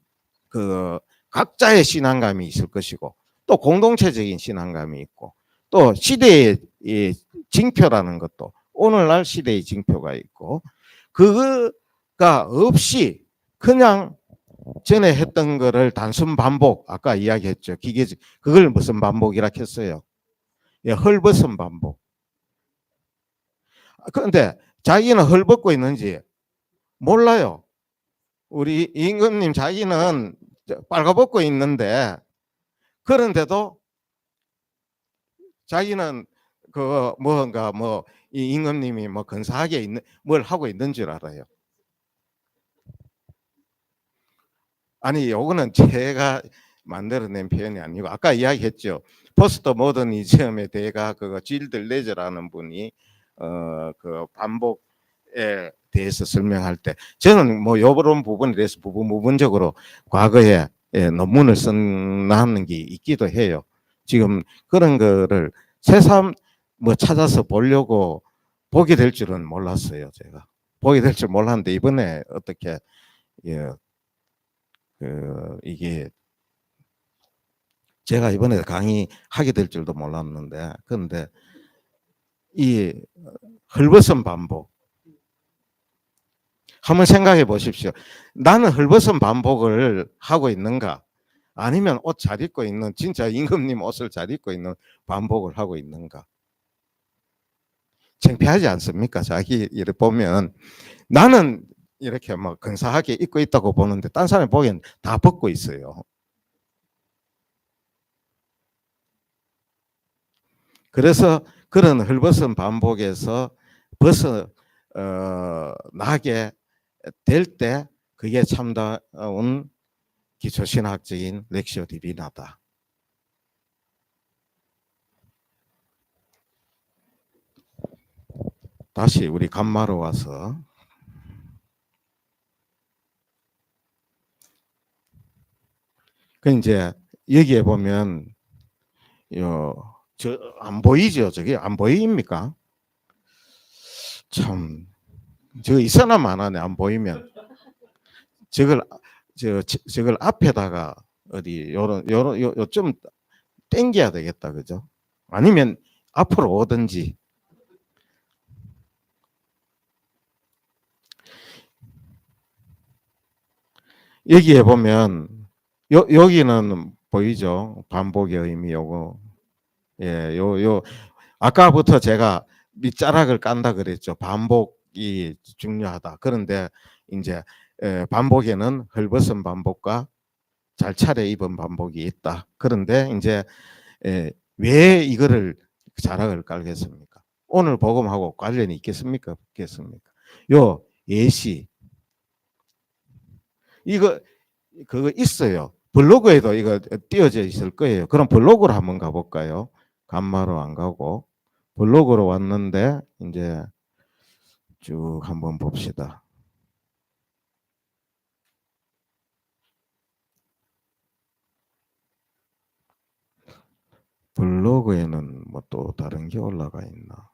그 각자의 신앙감이 있을 것이고, 또 공동체적인 신앙감이 있고, 또 시대의 이 징표라는 것도 오늘날 시대의 징표가 있고, 그거가 없이 그냥 전에 했던 거를 단순 반복, 아까 이야기했죠. 그걸 무슨 반복이라 했어요? 예, 헐벗은 반복. 그런데 자기는 헐벗고 있는지 몰라요. 우리 임금님 자기는 빨가벗고 있는데, 그런데도 자기는 그 뭔가 뭐 이 임금님이 뭐 근사하게 있는 뭘 하고 있는 줄 알아요. 아니, 요거는 제가 만들어낸 표현이 아니고, 아까 이야기했죠. 포스트 모더니즘의 대가 그거 질들 레저라는 분이 그 반복에 대해서 설명할 때, 저는 뭐 요런 부분에 대해서 부분적으로 과거에 논문을 쓴다는 게 있기도 해요. 지금 그런 거를 새삼 뭐 찾아서 보려고 보게 될 줄은 몰랐어요. 제가 보게 될 줄 몰랐는데, 이번에 어떻게 예, 이게 제가 이번에 강의하게 될 줄도 몰랐는데, 그런데 이 헐벗은 반복, 한번 생각해 보십시오. 나는 헐벗은 반복을 하고 있는가? 아니면 옷 잘 입고 있는, 진짜 임금님 옷을 잘 입고 있는 반복을 하고 있는가? 창피하지 않습니까? 자기 이렇게 보면 나는 이렇게 뭐 근사하게 입고 있다고 보는데 딴 사람이 보기엔 다 벗고 있어요. 그래서 그런 헐벗은 반복에서 벗어 나게 될 때 그게 참다운 기초신학적인 렉시오 디비나다. 다시 우리 감마로 와서 그 이제 여기에 보면 저 안 보이죠? 저게 안 보입니까? 참 저 있어나 마나네 안 보이면 저걸 저걸 앞에다가 어디 요런 좀 땡겨야 되겠다 그죠? 아니면 앞으로 오든지. 여기에 보면 여기는 보이죠? 반복의 의미 요거. 예, 요 아까부터 제가 밑자락을 깐다 그랬죠. 반복이 중요하다. 그런데 이제 반복에는 헐벗은 반복과 잘 차려입은 반복이 있다. 그런데 이제 왜 이거를 자락을 깔겠습니까? 오늘 복음하고 관련이 있겠습니까? 없겠습니까? 요 예시 이거 그거 있어요. 블로그에도 이거 띄어져 있을 거예요. 그럼 블로그로 한번 가볼까요? 간마로 안 가고 블로그로 왔는데 이제 쭉 한번 봅시다. 블로그에는 뭐 또 다른 게 올라가 있나?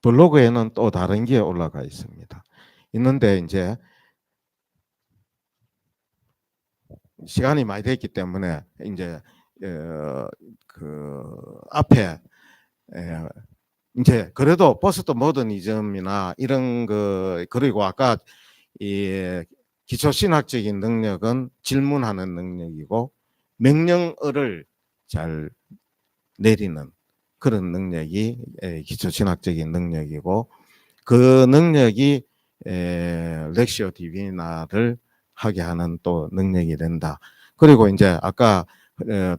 블로그에는 또 다른 게 올라가 있습니다. 있는데 이제 시간이 많이 됐기 때문에 이제 그 앞에 이제 그래도 포스트 모더니즘이나 이런 거 그리고 아까 이 기초 신학적인 능력은 질문하는 능력이고 명령어를 잘 내리는 그런 능력이 기초 신학적인 능력이고 그 능력이 렉시오 디비나를 하게 하는 또 능력이 된다. 그리고 이제 아까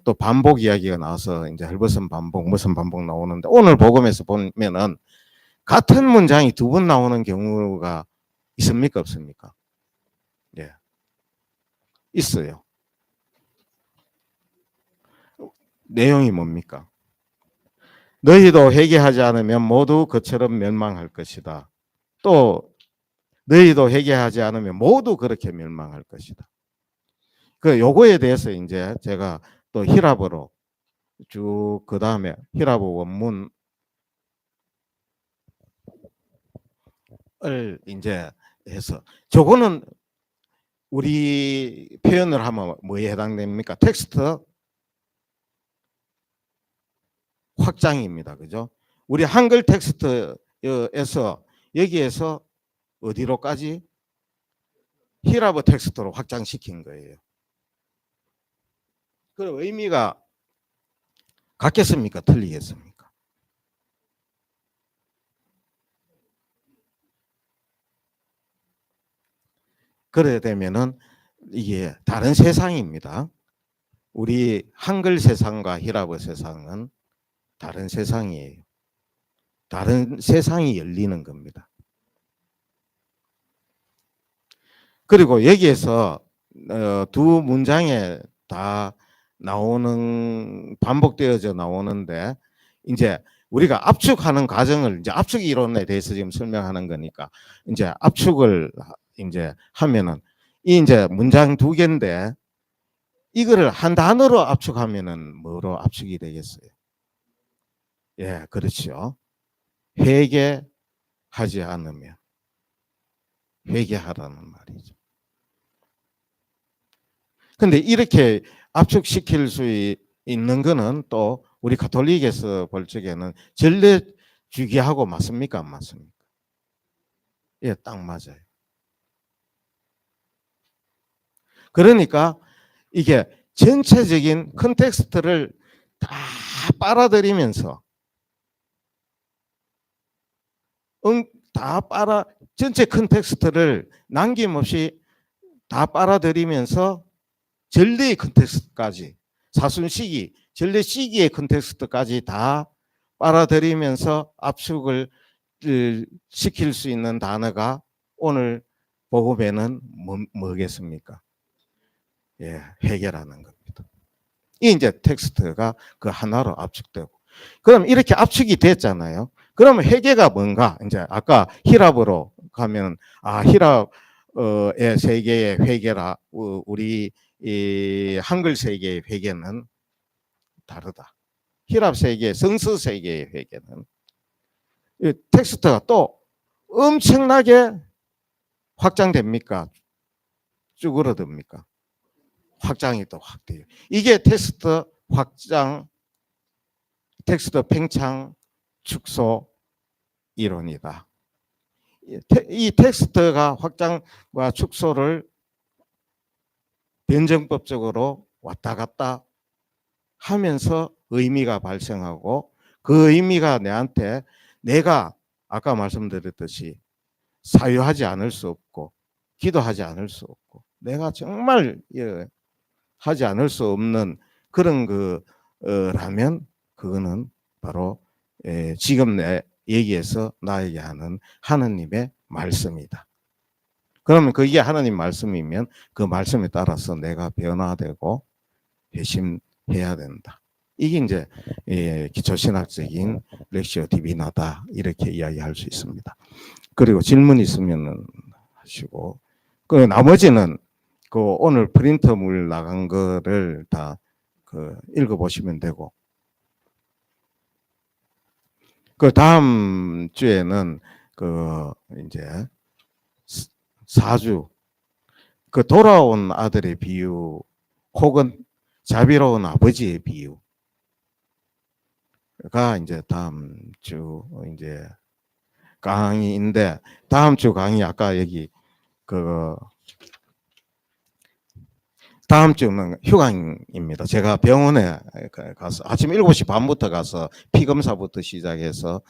또 반복 이야기가 나와서 이제 헐벗은 반복, 무슨 반복 나오는데 오늘 복음에서 보면은 같은 문장이 두 번 나오는 경우가 있습니까? 없습니까? 예, 있어요. 내용이 뭡니까? 너희도 회개하지 않으면 모두 그처럼 멸망할 것이다. 또 너희도 회개하지 않으면 모두 그렇게 멸망할 것이다. 그 요거에 대해서 이제 제가 또 히랍어로 쭉 그 다음에 히랍어 원문을 이제 해서 저거는 우리 표현을 하면 뭐에 해당됩니까? 텍스트 확장입니다. 그죠? 우리 한글 텍스트에서 여기에서 어디로까지 히랍어 텍스트로 확장시킨 거예요. 그럼 의미가 같겠습니까? 틀리겠습니까? 그래야 되면은 이게 다른 세상입니다. 우리 한글 세상과 히랍어 세상은 다른 세상이에요. 다른 세상이 열리는 겁니다. 그리고 여기에서 두 문장에 다 나오는 반복되어져 나오는데 이제 우리가 압축하는 과정을 이제 압축 이론에 대해서 지금 설명하는 거니까 이제 압축을 이제 하면은 이 이제 문장 두 개인데 이거를 한 단어로 압축하면은 뭐로 압축이 되겠어요? 예, 그렇죠. 회개하지 않으면 회개하라는 말이죠. 근데 이렇게 압축시킬 수 있는 거는 또 우리 가톨릭에서 볼 적에는 전례 주기하고 맞습니까? 안 맞습니까? 예, 딱 맞아요. 그러니까 이게 전체적인 컨텍스트를 다 빨아들이면서 다 전체 컨텍스트를 남김없이 다 빨아들이면서 전례의 컨텍스트까지, 사순시기, 전례 시기의 컨텍스트까지 다 빨아들이면서 압축을 시킬 수 있는 단어가 오늘 복음에는 뭐겠습니까? 예, 회개라는 겁니다. 이 이제 텍스트가 그 하나로 압축되고, 그럼 이렇게 압축이 됐잖아요. 그러면 회개가 뭔가? 이제 아까 히랍으로 가면 히랍의 세계의 회개라 우리 이 한글 세계의 회개는 다르다. 히랍 세계, 성서 세계의 회개는 이 텍스트가 또 엄청나게 확장됩니까? 쭈그러듭니까? 확장이 또 확 돼요. 이게 텍스트 확장, 텍스트 팽창 축소 이론이다. 이 텍스트가 확장과 축소를 변정법적으로 왔다 갔다 하면서 의미가 발생하고, 그 의미가 내한테 내가 아까 말씀드렸듯이 사유하지 않을 수 없고 기도하지 않을 수 없고 내가 정말 하지 않을 수 없는 그런 라면 그거는 바로 지금 내 얘기에서 나에게 하는 하느님의 말씀이다. 그러면 그게 하나님 말씀이면 그 말씀에 따라서 내가 변화되고 회심해야 된다. 이게 이제 기초신학적인 렉시오 디비나다 이렇게 이야기할 수 있습니다. 그리고 질문 있으면 하시고, 그 나머지는 그 오늘 프린터물 나간 거를 다 읽어보시면 되고, 그 다음 주에는 이제 4주 그 돌아온 아들의 비유 혹은 자비로운 아버지의 비유가 이제 다음 주 이제 강의인데, 다음 주 강의 아까 여기 다음 주는 휴강입니다. 제가 병원에 가서 아침 7시 반부터 가서 피 검사부터 시작해서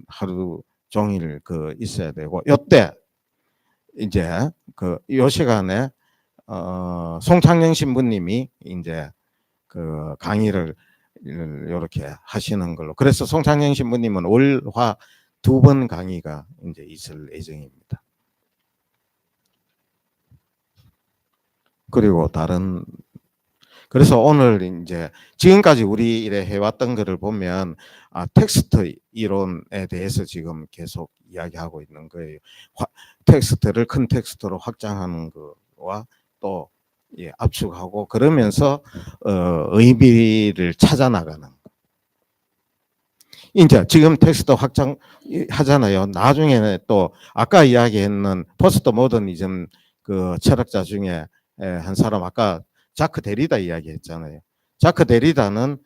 하루 종일 있어야 되고, 요때 이제 요 시간에 송창영 신부님이 이제 강의를 이렇게 하시는 걸로. 그래서 송창영 신부님은 월화 2번 강의가 이제 있을 예정입니다. 그리고 그래서 오늘 이제 지금까지 우리 이래 해왔던 거를 보면 텍스트 이론에 대해서 지금 계속 이야기하고 있는 거예요. 텍스트를 큰 텍스트로 확장하는 거와 또 압축하고 그러면서 의미를 찾아 나가는 거. 이제 지금 텍스트 확장 하잖아요. 나중에는 또 아까 이야기했는 포스트 모더니즘 철학자 중에 한 사람 아까 자크 데리다 이야기했잖아요. 자크 데리다는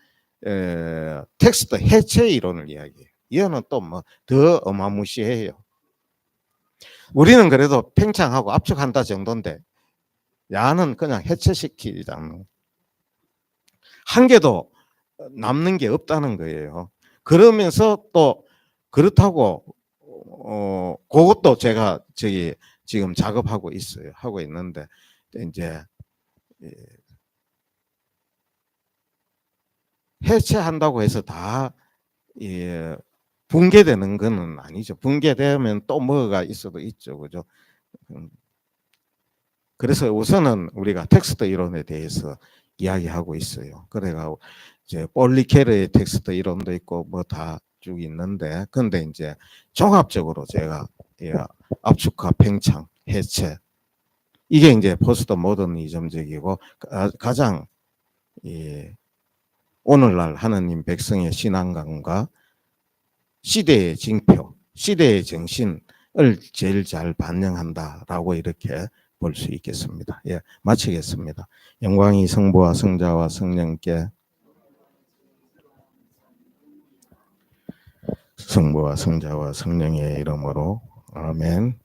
텍스트 해체 이론을 이야기해요. 이거는 또 뭐 더 어마무시해요. 우리는 그래도 팽창하고 압축한다 정도인데 야는 그냥 해체시키자는, 한 개도 남는 게 없다는 거예요. 그러면서 또 그렇다고 그것도 제가 지금 작업하고 있어요. 하고 있는데 이제 해체한다고 해서 다 붕괴되는 건 아니죠. 붕괴되면 또 뭐가 있어도 있죠. 그죠? 그래서 우선은 우리가 텍스트 이론에 대해서 이야기하고 있어요. 그래가 이제 볼리케르의 텍스트 이론도 있고 뭐 다 쭉 있는데, 근데 이제 종합적으로 제가 압축과 팽창, 해체, 이게 이제 포스트 모더니즘적이고 가장 오늘날 하느님 백성의 신앙관과 시대의 징표, 시대의 정신을 제일 잘 반영한다라고 이렇게 볼 수 있겠습니다. 예, 마치겠습니다. 영광이 성부와 성자와 성령께, 성부와 성자와 성령의 이름으로 아멘.